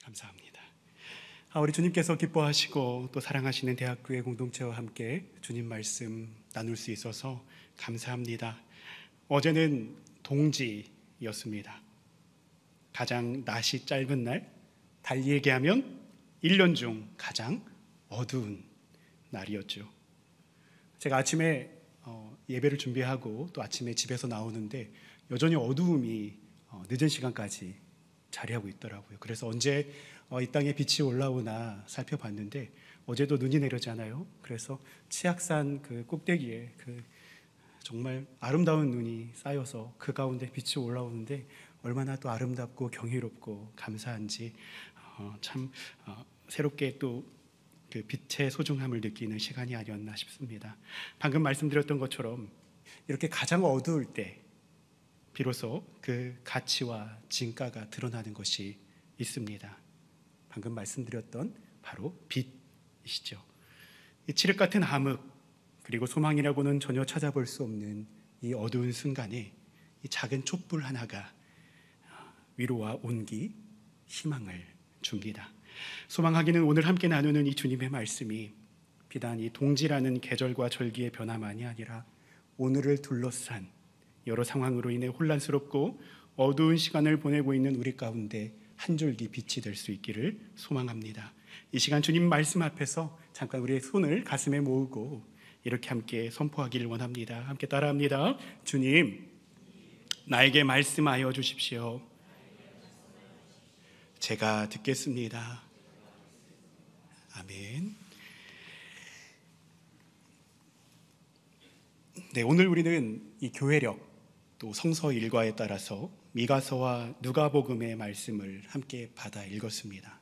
감사합니다. 우리 주님께서 기뻐하시고 또 사랑하시는 대학교의 공동체와 함께 주님 말씀 나눌 수 있어서 감사합니다. 어제는 동지였습니다. 가장 낮이 짧은 날, 달리 얘기하면 1년 중 가장 어두운 날이었죠. 제가 아침에 예배를 준비하고 또 아침에 집에서 나오는데 여전히 어두움이 늦은 시간까지 자리하고 있더라고요. 그래서 언제 이 땅에 빛이 올라오나 살펴봤는데 어제도 눈이 내렸잖아요. 그래서 치악산 그 꼭대기에 그 정말 아름다운 눈이 쌓여서 그 가운데 빛이 올라오는데 얼마나 또 아름답고 경이롭고 감사한지 참 새롭게 또 그 빛의 소중함을 느끼는 시간이 아니었나 싶습니다. 방금 말씀드렸던 것처럼 이렇게 가장 어두울 때 비로소 그 가치와 진가가 드러나는 것이 있습니다. 방금 말씀드렸던 바로 빛이시죠. 이 칠흑 같은 암흑 그리고 소망이라고는 전혀 찾아볼 수 없는 이 어두운 순간에 이 작은 촛불 하나가 위로와 온기, 희망을 줍니다. 소망하기는 오늘 함께 나누는 이 주님의 말씀이 비단 이 동지라는 계절과 절기의 변화만이 아니라 오늘을 둘러싼 여러 상황으로 인해 혼란스럽고 어두운 시간을 보내고 있는 우리 가운데 한 줄기 빛이 될 수 있기를 소망합니다. 이 시간 주님 말씀 앞에서 잠깐 우리의 손을 가슴에 모으고 이렇게 함께 선포하기를 원합니다. 함께 따라합니다. 주님, 나에게 말씀하여 주십시오. 제가 듣겠습니다. 아멘. 네, 오늘 우리는 이 교회력 또 성서 일과에 따라서 미가서와 누가복음의 말씀을 함께 받아 읽었습니다.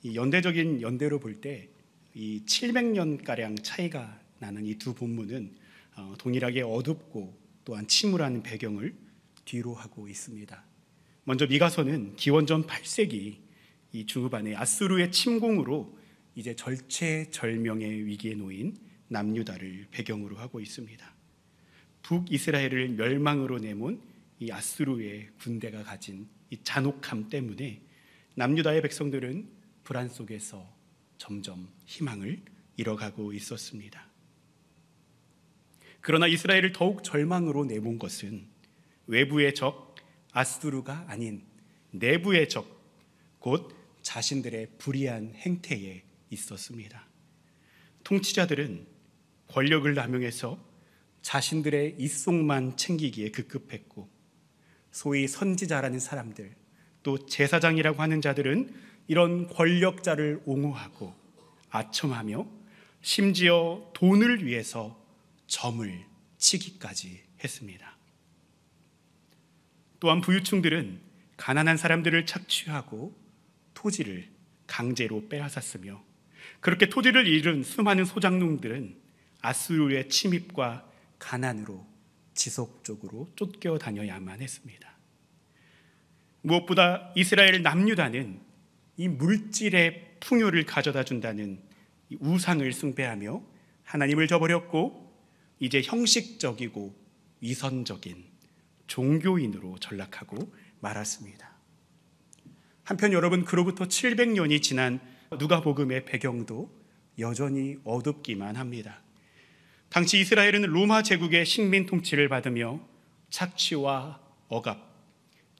이 연대적인 연대로 볼 때 이 700년 가량 차이가 나는 이 두 본문은 동일하게 어둡고 또한 침울한 배경을 뒤로 하고 있습니다. 먼저 미가서는 기원전 8세기 이 중후반에 아수르의 침공으로 이제 절체절명의 위기에 놓인 남유다를 배경으로 하고 있습니다. 북이스라엘을 멸망으로 내몬 이 아수르의 군대가 가진 이 잔혹함 때문에 남유다의 백성들은 불안 속에서 점점 희망을 잃어가고 있었습니다. 그러나 이스라엘을 더욱 절망으로 내몬 것은 외부의 적 아수르가 아닌 내부의 적, 곧 자신들의 불의한 행태에 있었습니다. 통치자들은 권력을 남용해서 자신들의 입속만 챙기기에 급급했고 소위 선지자라는 사람들 또 제사장이라고 하는 자들은 이런 권력자를 옹호하고 아첨하며 심지어 돈을 위해서 점을 치기까지 했습니다. 또한 부유층들은 가난한 사람들을 착취하고 토지를 강제로 빼앗았으며 그렇게 토지를 잃은 수많은 소작농들은 아수르의 침입과 가난으로 지속적으로 쫓겨다녀야만 했습니다. 무엇보다 이스라엘 남유다는 이 물질의 풍요를 가져다 준다는 이 우상을 숭배하며 하나님을 저버렸고 이제 형식적이고 위선적인 종교인으로 전락하고 말았습니다. 한편 여러분, 그로부터 700년이 지난 누가복음의 배경도 여전히 어둡기만 합니다. 당시 이스라엘은 로마 제국의 식민 통치를 받으며 착취와 억압,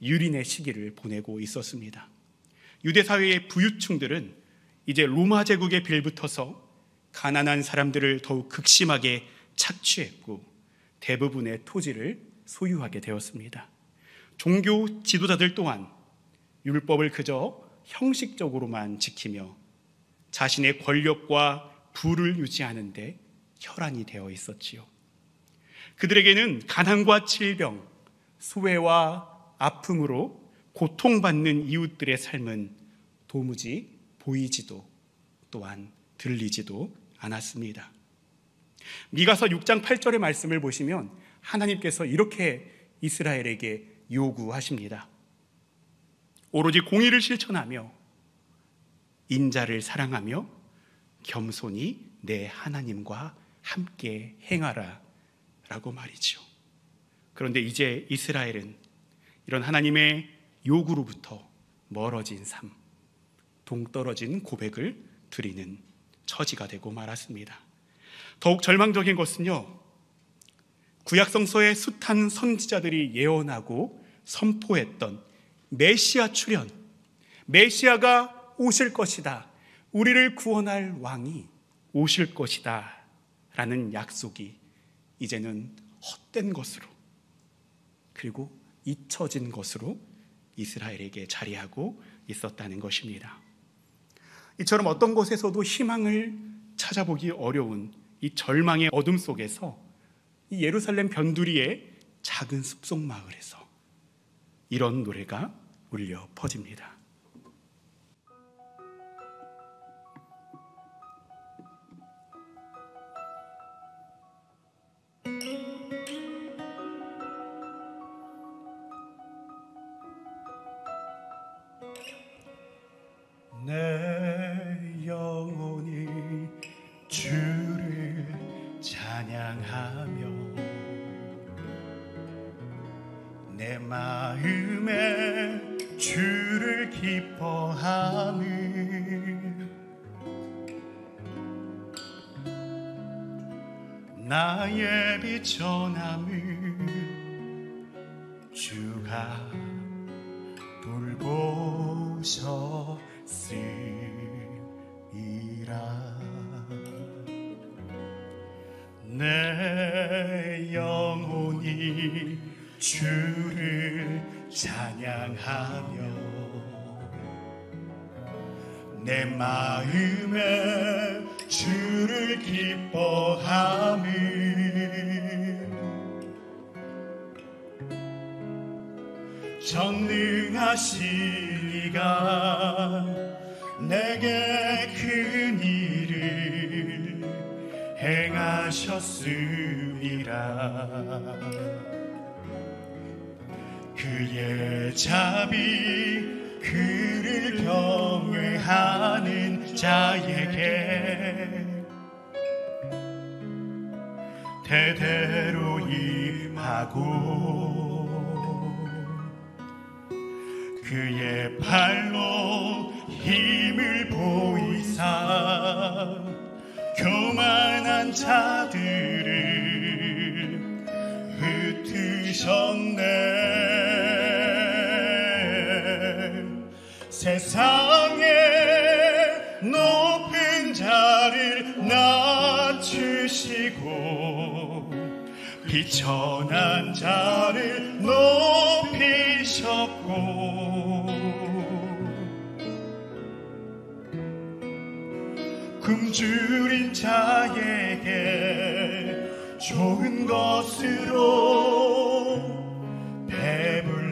유린의 시기를 보내고 있었습니다. 유대 사회의 부유층들은 이제 로마 제국에 빌붙어서 가난한 사람들을 더욱 극심하게 착취했고 대부분의 토지를 소유하게 되었습니다. 종교 지도자들 또한 율법을 그저 형식적으로만 지키며 자신의 권력과 부를 유지하는 데 혈안이 되어 있었지요. 그들에게는 가난과 질병, 소외와 아픔으로 고통받는 이웃들의 삶은 도무지 보이지도 또한 들리지도 않았습니다. 미가서 6장 8절의 말씀을 보시면 하나님께서 이렇게 이스라엘에게 요구하십니다. 오로지 공의를 실천하며 인자를 사랑하며 겸손히 내 하나님과 함께 행하라 라고 말이죠. 그런데 이제 이스라엘은 이런 하나님의 요구로부터 멀어진 삶, 동떨어진 고백을 드리는 처지가 되고 말았습니다. 더욱 절망적인 것은요, 구약성서의 숱한 선지자들이 예언하고 선포했던 메시아 출현, 메시아가 오실 것이다, 우리를 구원할 왕이 오실 것이다 라는 약속이 이제는 헛된 것으로, 그리고 잊혀진 것으로 이스라엘에게 자리하고 있었다는 것입니다. 이처럼 어떤 곳에서도 희망을 찾아보기 어려운 이 절망의 어둠 속에서 이 예루살렘 변두리의 작은 숲속 마을에서 이런 노래가 울려 퍼집니다. 내 영혼이 주를 찬양하며 내 마음에 주를 기뻐하며 나의 빛 전함을 주가 돌보셨으리라. 내 영혼이 주를 찬양하며 내 마음에 주를 기뻐하며 전능하신 이가 내게 큰 일을 행하셨음이라. 그의 자비 그를 경외하는 자에게 대대로 임하고 그의 발로 힘을 보이사 교만한 자들을 흩으셨네. 세상에 높은 자를 낮추시고 비천한 자를 높이셨고 굶주린 자에게 좋은 것으로 배불리셨도다.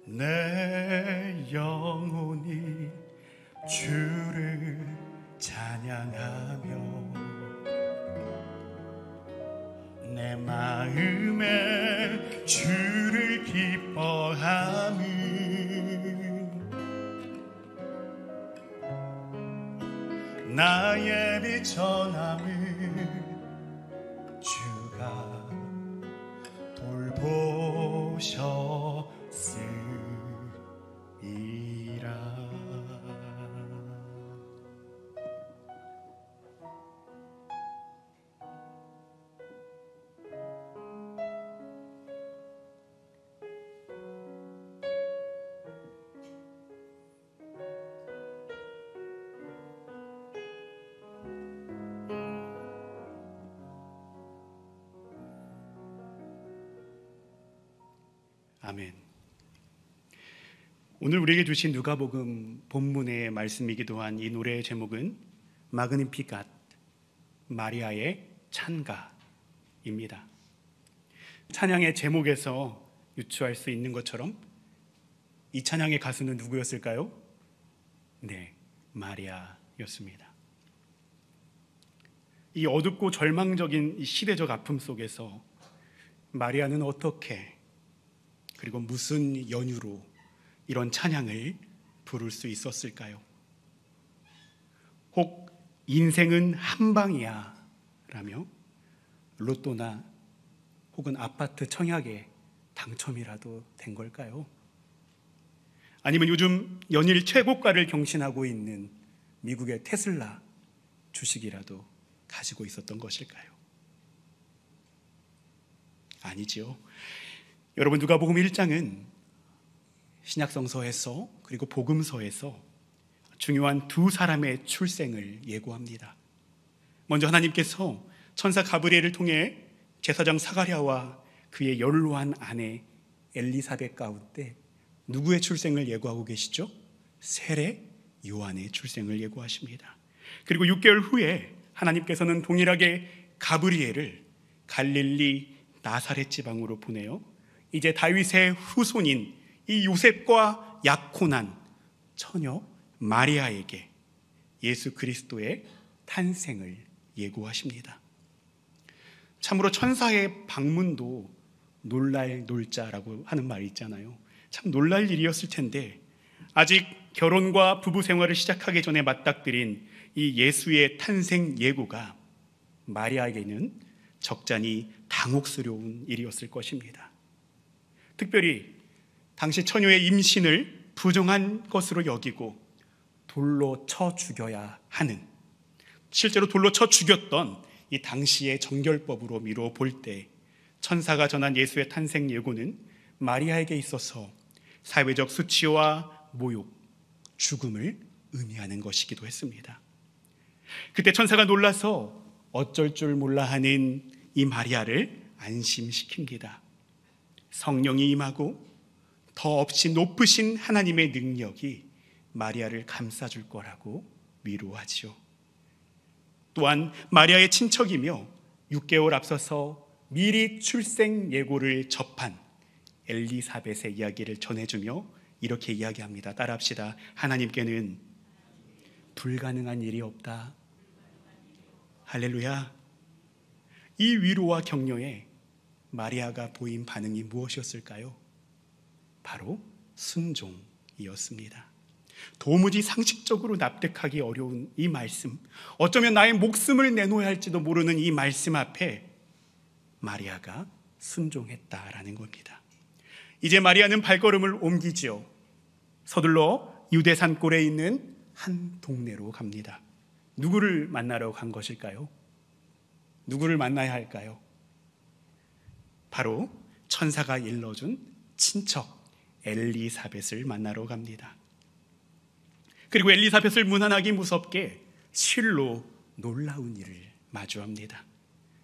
내 영혼이 주를 찬양하며 내 마음에 주를 기뻐하며 나의 빛 전함을 주가 돌보셨으리라. 아멘. 오늘 우리에게 주신 누가복음 본문의 말씀이기도 한 이 노래의 제목은 마그니피갓, 마리아의 찬가입니다. 찬양의 제목에서 유추할 수 있는 것처럼 이 찬양의 가수는 누구였을까요? 네, 마리아였습니다. 이 어둡고 절망적인 이 시대적 아픔 속에서 마리아는 어떻게 그리고 무슨 연유로 이런 찬양을 부를 수 있었을까요? 혹 인생은 한 방이야 라며 로또나 혹은 아파트 청약에 당첨이라도 된 걸까요? 아니면 요즘 연일 최고가를 경신하고 있는 미국의 테슬라 주식이라도 가지고 있었던 것일까요? 아니지요. 여러분, 누가복음 1장은 신약성서에서 그리고 복음서에서 중요한 두 사람의 출생을 예고합니다. 먼저 하나님께서 천사 가브리엘을 통해 제사장 사가랴와 그의 연로한 아내 엘리사벳 가운데 누구의 출생을 예고하고 계시죠? 세례 요한의 출생을 예고하십니다. 그리고 6개월 후에 하나님께서는 동일하게 가브리엘을 갈릴리 나사렛 지방으로 보내어 이제 다윗의 후손인 이 요셉과 약혼한 처녀 마리아에게 예수 그리스도의 탄생을 예고하십니다. 참으로 천사의 방문도 놀랄 놀자라고 하는 말이 있잖아요. 참 놀랄 일이었을 텐데 아직 결혼과 부부 생활을 시작하기 전에 맞닥뜨린 이 예수의 탄생 예고가 마리아에게는 적잖이 당혹스러운 일이었을 것입니다. 특별히 당시 처녀의 임신을 부정한 것으로 여기고 돌로 쳐 죽여야 하는, 실제로 돌로 쳐 죽였던 이 당시의 정결법으로 미루어 볼 때 천사가 전한 예수의 탄생 예고는 마리아에게 있어서 사회적 수치와 모욕, 죽음을 의미하는 것이기도 했습니다. 그때 천사가 놀라서 어쩔 줄 몰라 하는 이 마리아를 안심시킵니다. 성령이 임하고 더없이 높으신 하나님의 능력이 마리아를 감싸줄 거라고 위로하지요. 또한 마리아의 친척이며 6개월 앞서서 미리 출생 예고를 접한 엘리사벳의 이야기를 전해주며 이렇게 이야기합니다. 따라합시다. 하나님께는 불가능한 일이 없다. 할렐루야. 이 위로와 격려에 마리아가 보인 반응이 무엇이었을까요? 바로 순종이었습니다. 도무지 상식적으로 납득하기 어려운 이 말씀, 어쩌면 나의 목숨을 내놓아야 할지도 모르는 이 말씀 앞에 마리아가 순종했다라는 겁니다. 이제 마리아는 발걸음을 옮기지요. 서둘러 유대 산골에 있는 한 동네로 갑니다. 누구를 만나러 간 것일까요? 누구를 만나야 할까요? 바로 천사가 일러준 친척 엘리사벳을 만나러 갑니다. 그리고 엘리사벳을 무난하기 무섭게 실로 놀라운 일을 마주합니다.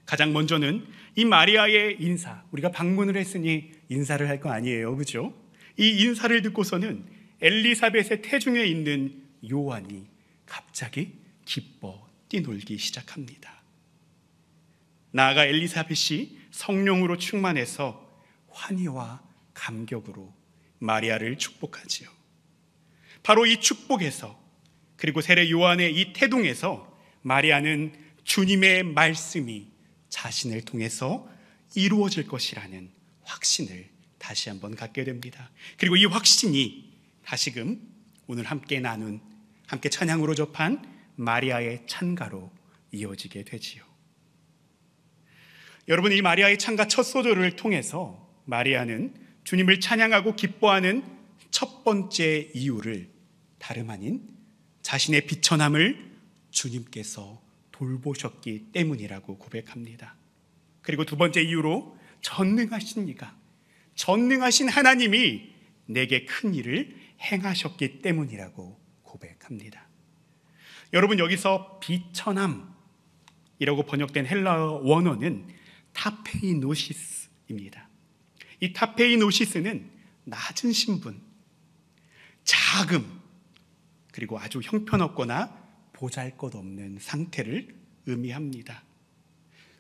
가장 먼저는 이 마리아의 인사, 우리가 방문을 했으니 인사를 할 거 아니에요, 그죠? 이 인사를 듣고서는 엘리사벳의 태중에 있는 요한이 갑자기 기뻐 뛰놀기 시작합니다. 나아가 엘리사벳이 성령으로 충만해서 환희와 감격으로 마리아를 축복하지요. 바로 이 축복에서, 그리고 세례 요한의 이 태동에서 마리아는 주님의 말씀이 자신을 통해서 이루어질 것이라는 확신을 다시 한번 갖게 됩니다. 그리고 이 확신이 다시금 오늘 함께 나눈, 함께 찬양으로 접한 마리아의 찬가로 이어지게 되지요. 여러분, 이 마리아의 찬가 첫 소절을 통해서 마리아는 주님을 찬양하고 기뻐하는 첫 번째 이유를 다름 아닌 자신의 비천함을 주님께서 돌보셨기 때문이라고 고백합니다. 그리고 두 번째 이유로 전능하신 이가, 전능하신 하나님이 내게 큰 일을 행하셨기 때문이라고 고백합니다. 여러분, 여기서 비천함이라고 번역된 헬라어 원어는 타페이노시스입니다. 이 타페이노시스는 낮은 신분, 자금, 그리고 아주 형편없거나 보잘것없는 상태를 의미합니다.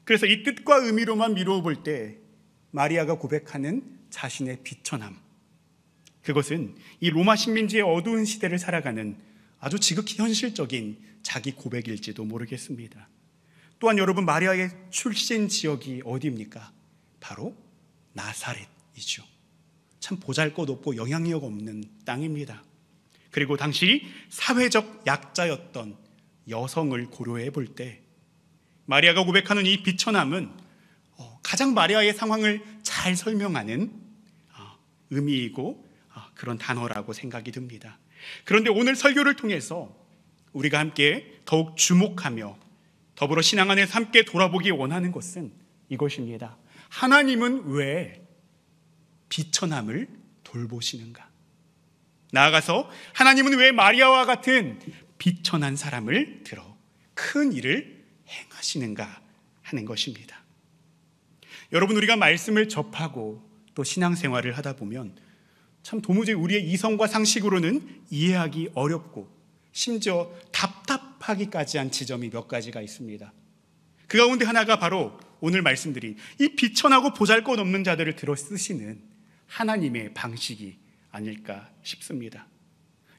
그래서 이 뜻과 의미로만 미루어 볼 때 마리아가 고백하는 자신의 비천함, 그것은 이 로마 식민지의 어두운 시대를 살아가는 아주 지극히 현실적인 자기 고백일지도 모르겠습니다. 또한 여러분, 마리아의 출신 지역이 어디입니까? 바로 나사렛이죠. 참 보잘것없고 영향력 없는 땅입니다. 그리고 당시 사회적 약자였던 여성을 고려해 볼 때 마리아가 고백하는 이 비천함은 가장 마리아의 상황을 잘 설명하는 의미이고 그런 단어라고 생각이 듭니다. 그런데 오늘 설교를 통해서 우리가 함께 더욱 주목하며 더불어 신앙 안에서 함께 돌아보기 원하는 것은 이것입니다. 하나님은 왜 비천함을 돌보시는가? 나아가서 하나님은 왜 마리아와 같은 비천한 사람을 들어 큰 일을 행하시는가 하는 것입니다. 여러분, 우리가 말씀을 접하고 또 신앙생활을 하다 보면 참 도무지 우리의 이성과 상식으로는 이해하기 어렵고 심지어 답답하기까지 한 지점이 몇 가지가 있습니다. 그 가운데 하나가 바로 오늘 말씀드린 이 비천하고 보잘것없는 자들을 들어 쓰시는 하나님의 방식이 아닐까 싶습니다.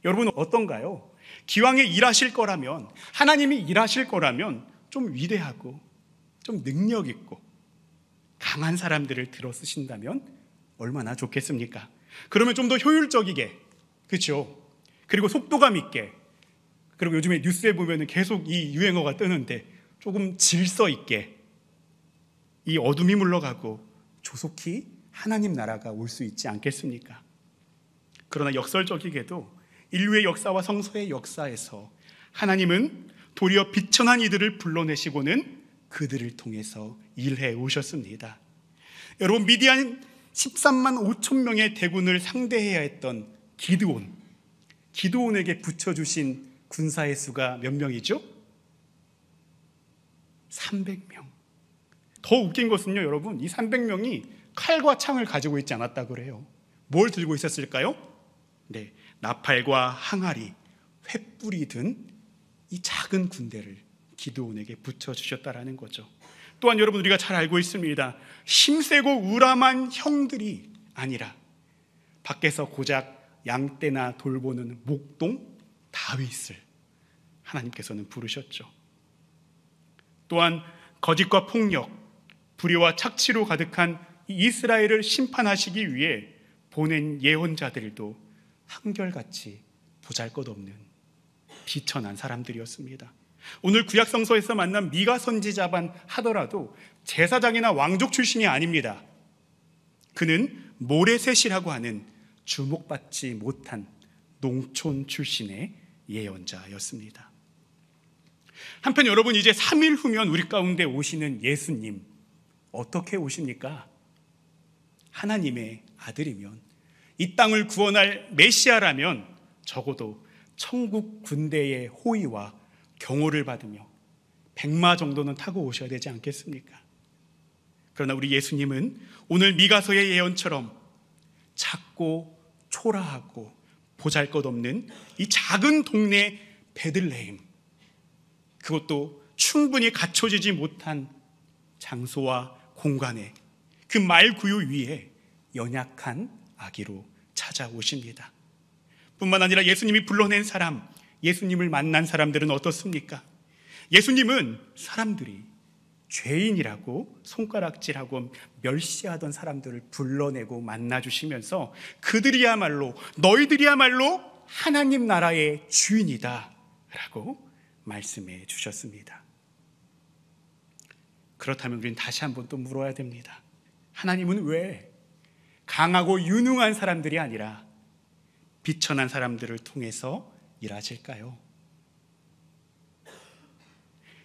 여러분은 어떤가요? 기왕에 일하실 거라면, 하나님이 일하실 거라면 좀 위대하고 좀 능력 있고 강한 사람들을 들어 쓰신다면 얼마나 좋겠습니까? 그러면 좀 더 효율적이게, 그렇죠? 그리고 속도감 있게, 그리고 요즘에 뉴스에 보면 계속 이 유행어가 뜨는데 조금 질서 있게 이 어둠이 물러가고 조속히 하나님 나라가 올 수 있지 않겠습니까? 그러나 역설적이게도 인류의 역사와 성서의 역사에서 하나님은 도리어 비천한 이들을 불러내시고는 그들을 통해서 일해 오셨습니다. 여러분, 미디안 13만 5천 명의 대군을 상대해야 했던 기드온에게 붙여주신 군사의 수가 몇 명이죠? 300명. 더 웃긴 것은요, 여러분, 이 300명이 칼과 창을 가지고 있지 않았다고 그래요. 뭘 들고 있었을까요? 네, 나팔과 항아리, 횃불이 든 이 작은 군대를 기드온에게 붙여주셨다라는 거죠. 또한 여러분, 우리가 잘 알고 있습니다. 힘세고 우람한 형들이 아니라 밖에서 고작 양떼나 돌보는 목동 다윗을 하나님께서는 부르셨죠. 또한 거짓과 폭력, 불의와 착취로 가득한 이스라엘을 심판하시기 위해 보낸 예언자들도 한결같이 보잘것없는 비천한 사람들이었습니다. 오늘 구약성서에서 만난 미가 선지자만 하더라도 제사장이나 왕족 출신이 아닙니다. 그는 모레셋이라고 하는 주목받지 못한 농촌 출신의 예언자였습니다. 한편 여러분, 이제 3일 후면 우리 가운데 오시는 예수님, 어떻게 오십니까? 하나님의 아들이면, 이 땅을 구원할 메시아라면 적어도 천국 군대의 호위와 경호를 받으며 백마 정도는 타고 오셔야 되지 않겠습니까? 그러나 우리 예수님은 오늘 미가서의 예언처럼 작고 초라하고 보잘것없는 이 작은 동네 베들레헴, 그것도 충분히 갖춰지지 못한 장소와 공간에 그 말구유 위에 연약한 아기로 찾아오십니다. 뿐만 아니라 예수님이 불러낸 사람, 예수님을 만난 사람들은 어떻습니까? 예수님은 사람들이 죄인이라고 손가락질하고 멸시하던 사람들을 불러내고 만나주시면서 그들이야말로, 너희들이야말로 하나님 나라의 주인이다 라고 말씀해 주셨습니다. 그렇다면 우리는 다시 한번 또 물어야 됩니다. 하나님은 왜 강하고 유능한 사람들이 아니라 비천한 사람들을 통해서 일하실까요?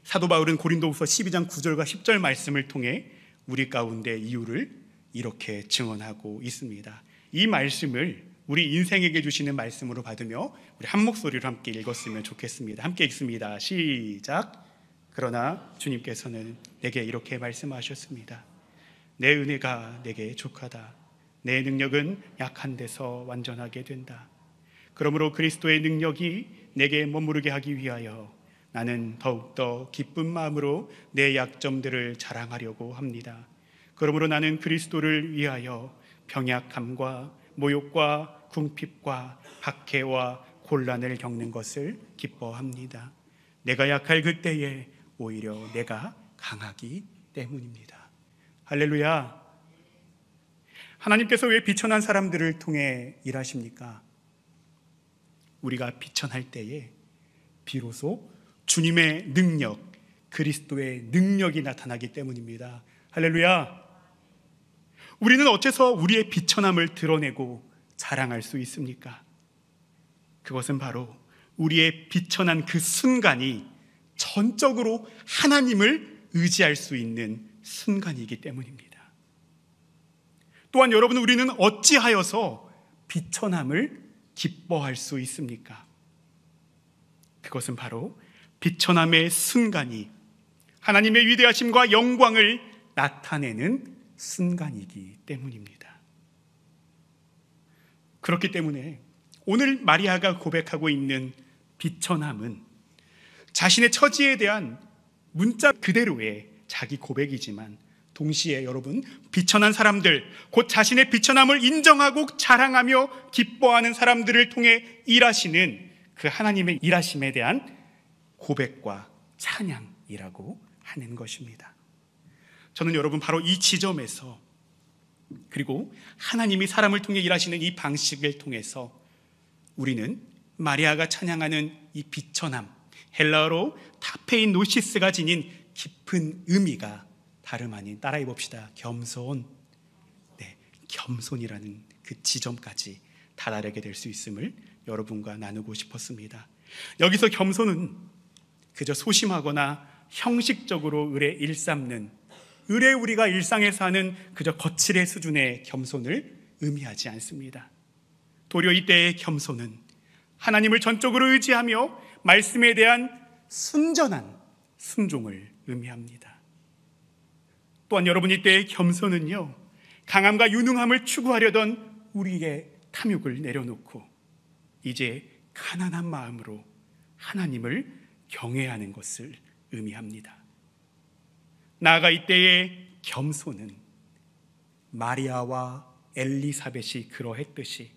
사도 바울은 고린도후서 12장 9절과 10절 말씀을 통해 우리 가운데 이유를 이렇게 증언하고 있습니다. 이 말씀을 우리 인생에게 주시는 말씀으로 받으며 우리 한 목소리로 함께 읽었으면 좋겠습니다. 함께 읽습니다. 시작. 그러나 주님께서는 내게 이렇게 말씀하셨습니다. 내 은혜가 내게 족하다. 내 능력은 약한 데서 완전하게 된다. 그러므로 그리스도의 능력이 내게 머무르게 하기 위하여 나는 더욱더 기쁜 마음으로 내 약점들을 자랑하려고 합니다. 그러므로 나는 그리스도를 위하여 병약함과 모욕과 궁핍과 박해와 곤란을 겪는 것을 기뻐합니다. 내가 약할 그때에 오히려 내가 강하기 때문입니다. 할렐루야. 하나님께서 왜 비천한 사람들을 통해 일하십니까? 우리가 비천할 때에 비로소 주님의 능력, 그리스도의 능력이 나타나기 때문입니다. 할렐루야. 우리는 어째서 우리의 비천함을 드러내고 자랑할 수 있습니까? 그것은 바로 우리의 비천한 그 순간이 전적으로 하나님을 의지할 수 있는 순간이기 때문입니다. 또한 여러분, 우리는 어찌하여서 비천함을 기뻐할 수 있습니까? 그것은 바로 비천함의 순간이 하나님의 위대하심과 영광을 나타내는 순간이기 때문입니다. 그렇기 때문에 오늘 마리아가 고백하고 있는 비천함은 자신의 처지에 대한 문자 그대로의 자기 고백이지만 동시에 여러분, 비천한 사람들, 곧 자신의 비천함을 인정하고 자랑하며 기뻐하는 사람들을 통해 일하시는 그 하나님의 일하심에 대한 고백과 찬양이라고 하는 것입니다. 저는 여러분, 바로 이 지점에서, 그리고 하나님이 사람을 통해 일하시는 이 방식을 통해서 우리는 마리아가 찬양하는 이 비천함, 헬라어로 타페인 노시스가 지닌 깊은 의미가 다름 아닌, 따라해 봅시다, 겸손. 네, 겸손이라는 그 지점까지 다다르게 될 수 있음을 여러분과 나누고 싶었습니다. 여기서 겸손은 그저 소심하거나 형식적으로 의례 일삼는, 의례 우리가 일상에서 하는 그저 거칠의 수준의 겸손을 의미하지 않습니다. 도리어 이때의 겸손은 하나님을 전적으로 의지하며 말씀에 대한 순전한 순종을 의미합니다. 또한 여러분, 이때의 겸손은요, 강함과 유능함을 추구하려던 우리의 탐욕을 내려놓고 이제 가난한 마음으로 하나님을 경외하는 것을 의미합니다. 나아가 이때의 겸손은 마리아와 엘리사벳이 그러했듯이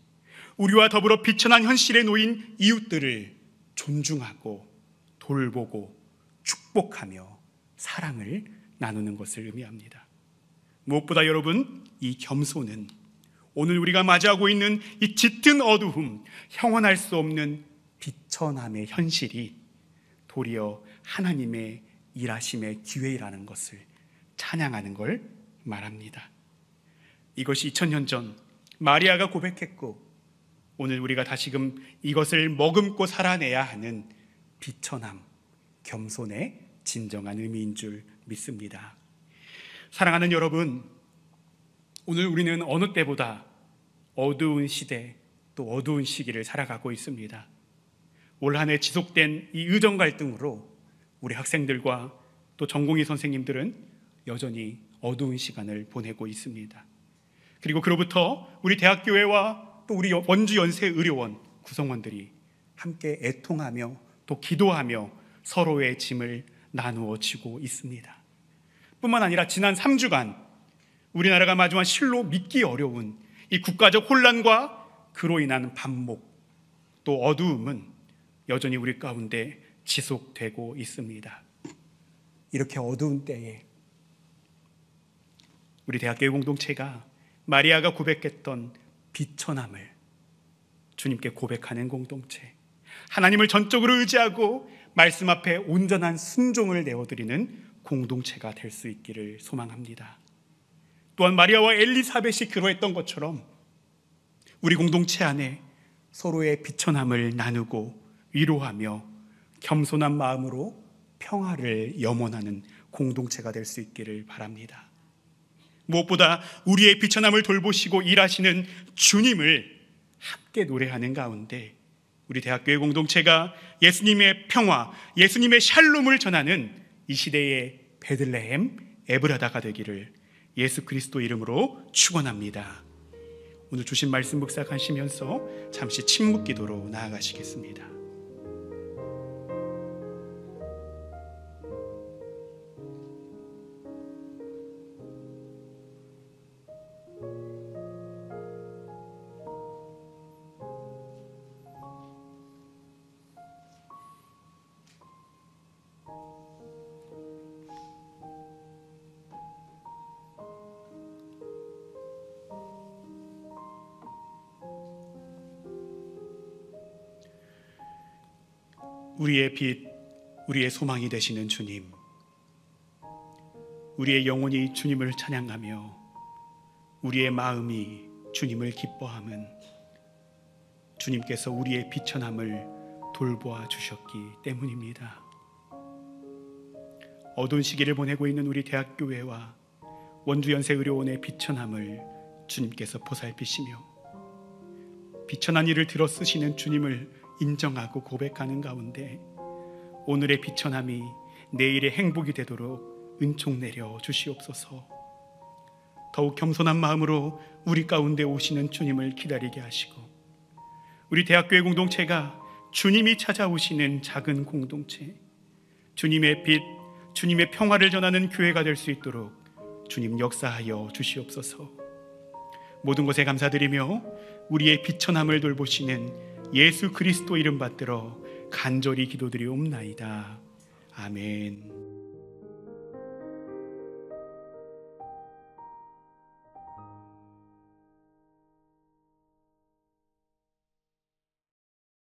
우리와 더불어 비천한 현실에 놓인 이웃들을 존중하고 돌보고 축복하며 사랑을 나누는 것을 의미합니다. 무엇보다 여러분, 이 겸손은 오늘 우리가 맞이하고 있는 이 짙은 어두움, 형언할 수 없는 비천함의 현실이 도리어 하나님의 일하심의 기회라는 것을 찬양하는 걸 말합니다. 이것이 2000년 전 마리아가 고백했고, 오늘 우리가 다시금 이것을 머금고 살아내야 하는 비천함, 겸손의 진정한 의미인 줄 믿습니다. 사랑하는 여러분, 오늘 우리는 어느 때보다 어두운 시대, 또 어두운 시기를 살아가고 있습니다. 올 한 해 지속된 이 의정 갈등으로 우리 학생들과 또 전공의 선생님들은 여전히 어두운 시간을 보내고 있습니다. 그리고 그로부터 우리 대학교회와 또 우리 원주 연세 의료원 구성원들이 함께 애통하며 또 기도하며 서로의 짐을 나누어 지고 있습니다. 뿐만 아니라 지난 3주간 우리나라가 마주한 실로 믿기 어려운 이 국가적 혼란과 그로 인한 반목, 또 어두움은 여전히 우리 가운데 지속되고 있습니다. 이렇게 어두운 때에 우리 대학교회 공동체가 마리아가 고백했던 비천함을 주님께 고백하는 공동체, 하나님을 전적으로 의지하고 말씀 앞에 온전한 순종을 내어드리는 공동체가 될 수 있기를 소망합니다. 또한 마리아와 엘리사벳이 그러했던 것처럼 우리 공동체 안에 서로의 비천함을 나누고 위로하며 겸손한 마음으로 평화를 염원하는 공동체가 될 수 있기를 바랍니다. 무엇보다 우리의 비천함을 돌보시고 일하시는 주님을 함께 노래하는 가운데 우리 대학교의 공동체가 예수님의 평화, 예수님의 샬롬을 전하는 이 시대의 베들레헴 에브라다가 되기를 예수 그리스도 이름으로 축원합니다. 오늘 주신 말씀 묵상하시면서 잠시 침묵 기도로 나아가시겠습니다. 우리의 빛, 우리의 소망이 되시는 주님, 우리의 영혼이 주님을 찬양하며 우리의 마음이 주님을 기뻐함은 주님께서 우리의 비천함을 돌보아 주셨기 때문입니다. 어두운 시기를 보내고 있는 우리 대학교회와 원주연세의료원의 비천함을 주님께서 보살피시며 비천한 일을 들어 쓰시는 주님을 인정하고 고백하는 가운데 오늘의 비천함이 내일의 행복이 되도록 은총 내려 주시옵소서. 더욱 겸손한 마음으로 우리 가운데 오시는 주님을 기다리게 하시고 우리 대학교회 공동체가 주님이 찾아오시는 작은 공동체, 주님의 빛, 주님의 평화를 전하는 교회가 될 수 있도록 주님 역사하여 주시옵소서. 모든 것에 감사드리며 우리의 비천함을 돌보시는 예수 그리스도 이름 받들어 간절히 기도드리옵나이다. 아멘.